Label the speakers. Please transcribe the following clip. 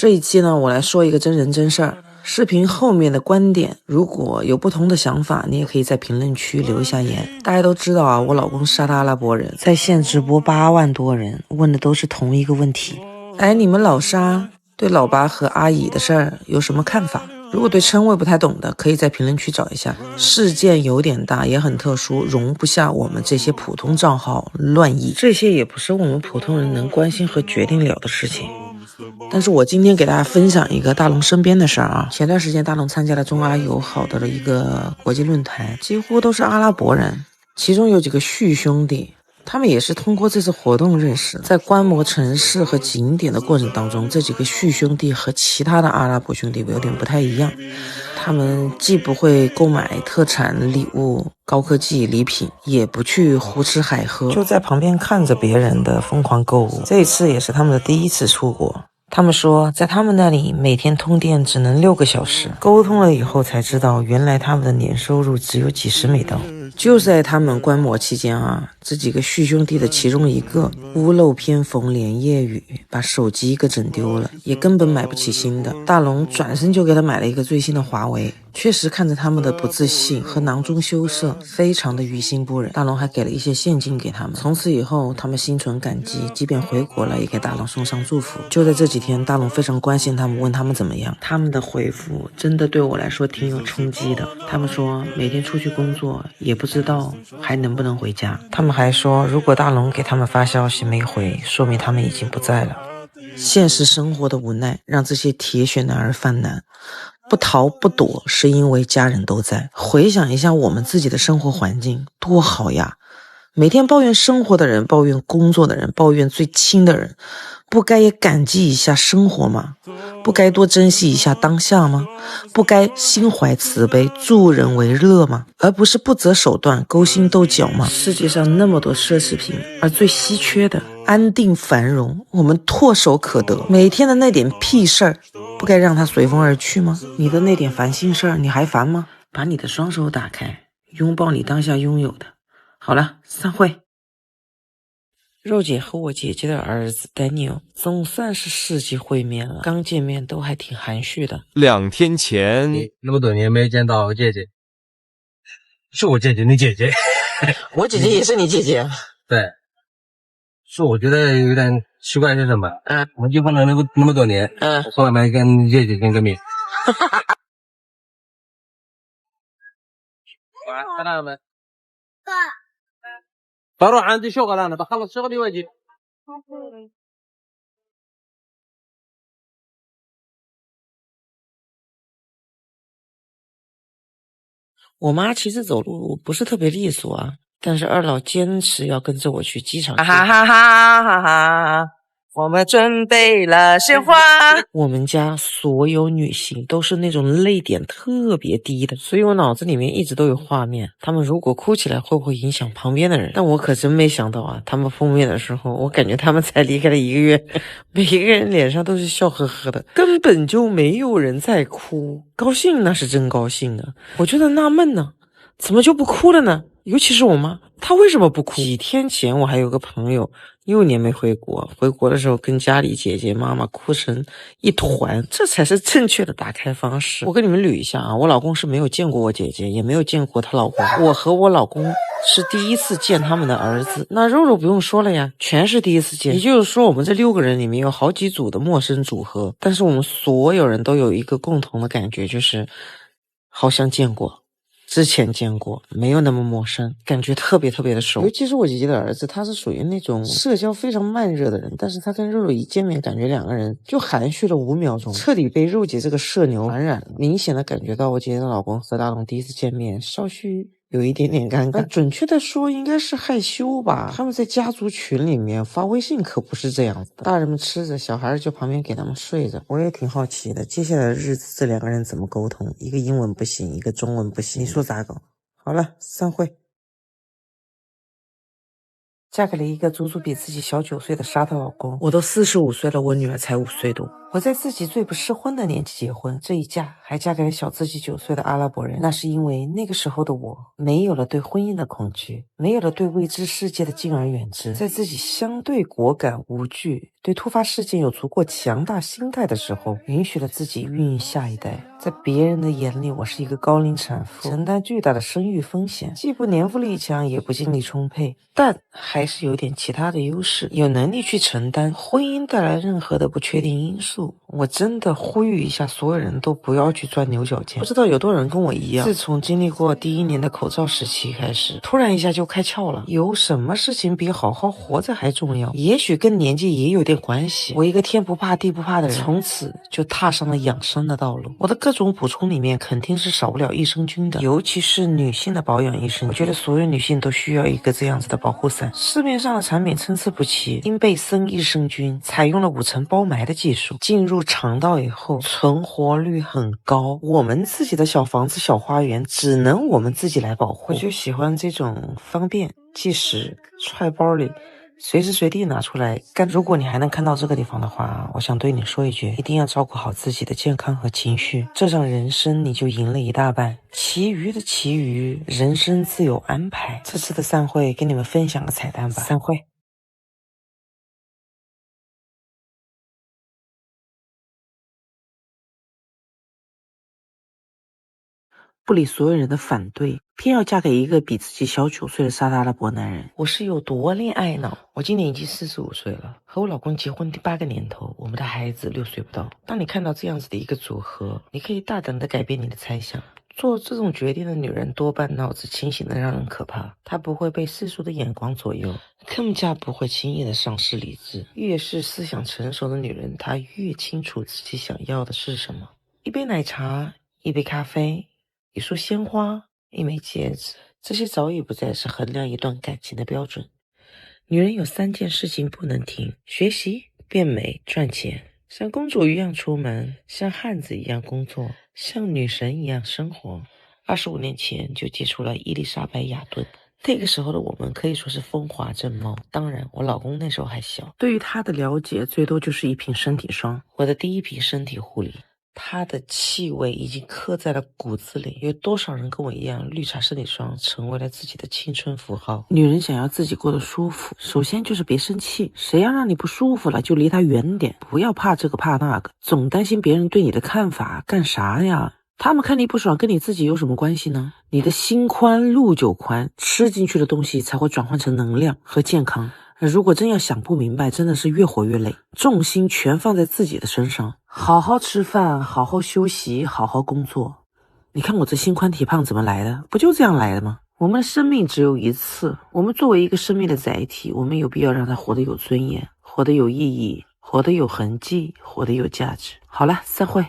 Speaker 1: 这一期呢，我来说一个真人真事儿。视频后面的观点，如果有不同的想法，你也可以在评论区留一下言。大家都知道啊，我老公是沙特阿拉伯人，在线直播8万多人，问的都是同一个问题。哎，你们老沙对老八和阿姨的事儿有什么看法？如果对称谓不太懂的，可以在评论区找一下。事件有点大，也很特殊，容不下我们这些普通账号乱议。这些也不是我们普通人能关心和决定了的事情。但是我今天给大家分享一个大龙身边的事儿啊。前段时间大龙参加了中阿友好的一个国际论坛，几乎都是阿拉伯人，其中有几个旭兄弟，他们也是通过这次活动认识。在观摩城市和景点的过程当中，这几个旭兄弟和其他的阿拉伯兄弟有点不太一样，他们既不会购买特产礼物、高科技礼品，也不去胡吃海喝，就在旁边看着别人的疯狂购物。这一次也是他们的第一次出国。他们说在他们那里每天通电只能6个小时，沟通了以后才知道原来他们的年收入只有几十美刀。就在他们观摩期间啊，这几个旭兄弟的其中一个屋漏偏逢连夜雨，把手机给整丢了，也根本买不起新的。大龙转身就给他买了一个最新的华为。确实看着他们的不自信和囊中羞涩，非常的于心不忍。大龙还给了一些现金给他们，从此以后他们心存感激，即便回国了也给大龙送上祝福。就在这几天，大龙非常关心他们，问他们怎么样。他们的回复真的对我来说挺有冲击的。他们说每天出去工作也不知道还能不能回家。他们还说如果大龙给他们发消息没回，说明他们已经不在了。现实生活的无奈让这些铁血男儿犯难，不逃不躲是因为家人都在。回想一下我们自己的生活环境多好呀，每天抱怨生活的人，抱怨工作的人，抱怨最亲的人，不该也感激一下生活吗？不该多珍惜一下当下吗？不该心怀慈悲，助人为乐吗？而不是不择手段，勾心斗角吗？世界上那么多奢侈品，而最稀缺的安定繁荣，我们唾手可得。每天的那点屁事儿，不该让它随风而去吗？你的那点烦心事儿，你还烦吗？把你的双手打开，拥抱你当下拥有的。好了，散会。肉姐和我姐姐的儿子 Daniel 总算是世纪会面了，刚见面都还挺含蓄的。
Speaker 2: 2天前，
Speaker 3: 那么多年没见到姐姐，是我姐姐，你姐姐，
Speaker 1: 我姐姐也是你姐姐。
Speaker 3: 对，是我觉得有点奇怪是什么？我们结婚了那么多年，我从来没跟姐姐见过面。看到没？بروح عندي شغل انا بخلص شغلي واجي。
Speaker 1: 我妈其实走路不是特别利索啊，但是二老坚持要跟着我去机场。哈哈哈哈哈哈！我们准备了鲜花。我们家所有女性都是那种泪点特别低的，所以我脑子里面一直都有画面，她们如果哭起来会不会影响旁边的人？但我可真没想到啊，他们碰面的时候，我感觉他们才离开了1个月，每个人脸上都是笑呵呵的，根本就没有人在哭。高兴那是真高兴啊，我觉得纳闷呢，怎么就不哭了呢？尤其是我妈，她为什么不哭？几天前我还有个朋友6年没回国，回国的时候跟家里姐姐妈妈哭成一团，这才是正确的打开方式。我跟你们捋一下啊，我老公是没有见过我姐姐，也没有见过她老公，我和我老公是第一次见他们的儿子。那肉肉不用说了呀，全是第一次见。也就是说我们这6个人里面有好几组的陌生组合，但是我们所有人都有一个共同的感觉，就是好像见过，之前见过，没有那么陌生，感觉特别特别的熟。尤其是我姐姐的儿子，他是属于那种社交非常慢热的人，但是他跟肉肉一见面，感觉2个人就含蓄了5秒钟，彻底被肉姐这个社牛传染了。明显的感觉到我姐姐的老公和大龙第一次见面，稍许有一点点尴尬，准确的说应该是害羞吧。他们在家族群里面发微信可不是这样子的，大人们吃着，小孩就旁边给他们睡着。我也挺好奇的，接下来的日子这2个人怎么沟通？一个英文不行，一个中文不行，你说咋搞？好了，散会。嫁给了一个足足比自己小9岁的沙特老公，我都45岁了，我女儿才5岁多。我在自己最不适婚的年纪结婚，这一嫁还嫁给了小自己9岁的阿拉伯人，那是因为那个时候的我没有了对婚姻的恐惧，没有了对未知世界的敬而远之，在自己相对果敢无惧对突发事件有足够强大心态的时候，允许了自己孕育下一代。在别人的眼里，我是一个高龄产妇，承担巨大的生育风险，既不年富力强，也不精力充沛，但还是有点其他的优势，有能力去承担婚姻带来任何的不确定因素。我真的呼吁一下，所有人都不要去钻牛角尖。不知道有多少人跟我一样，自从经历过第1年的口罩时期开始，突然一下就开窍了。有什么事情比好好活着还重要？也许跟年纪也有点关系。我一个天不怕地不怕的人，从此就踏上了养生的道路。我的各种补充里面肯定是少不了益生菌的，尤其是女性的保养益生菌。我觉得所有女性都需要一个这样子的保护伞。市面上的产品参差不齐，英贝森益生菌采用了5层包埋的技术，进入肠道以后存活率很高。我们自己的小房子小花园只能我们自己来保护。我就喜欢这种方便即时，揣包里随时随地拿出来干。如果你还能看到这个地方的话，我想对你说一句，一定要照顾好自己的健康和情绪，这让人生你就赢了一大半，其余的其余人生自有安排。这次的散会跟你们分享个彩蛋吧，散会。不理所有人的反对，偏要嫁给一个比自己小9岁的沙特阿拉伯男人。我是有多恋爱脑？我今年已经45岁了，和我老公结婚第8个年头，我们的孩子6岁不到。当你看到这样子的一个组合，你可以大胆的改变你的猜想。做这种决定的女人多半脑子清醒的让人可怕，她不会被世俗的眼光左右，更加不会轻易的丧失理智。越是思想成熟的女人，她越清楚自己想要的是什么。一杯奶茶，一杯咖啡，一束鲜花，一枚戒指，这些早已不再是衡量一段感情的标准。女人有3件事情不能停：学习、变美、赚钱。像公主一样出门，像汉子一样工作，像女神一样生活。25年前就接触了伊丽莎白·雅顿，那个时候的我们可以说是风华正茂。当然，我老公那时候还小，对于他的了解最多就是一瓶身体霜，我的第1瓶身体护理。它的气味已经刻在了骨子里。有多少人跟我一样，绿茶身体霜成为了自己的青春符号？女人想要自己过得舒服，首先就是别生气。谁要让你不舒服了，就离他远点，不要怕这个怕那个，总担心别人对你的看法，干啥呀？他们看你不爽，跟你自己有什么关系呢？你的心宽路就宽，吃进去的东西才会转换成能量和健康。如果真要想不明白，真的是越活越累，重心全放在自己的身上，好好吃饭，好好休息，好好工作。你看我这心宽体胖怎么来的？不就这样来的吗？我们的生命只有一次，我们作为一个生命的载体，我们有必要让它活得有尊严，活得有意义，活得有痕迹，活得有价值。好了，散会。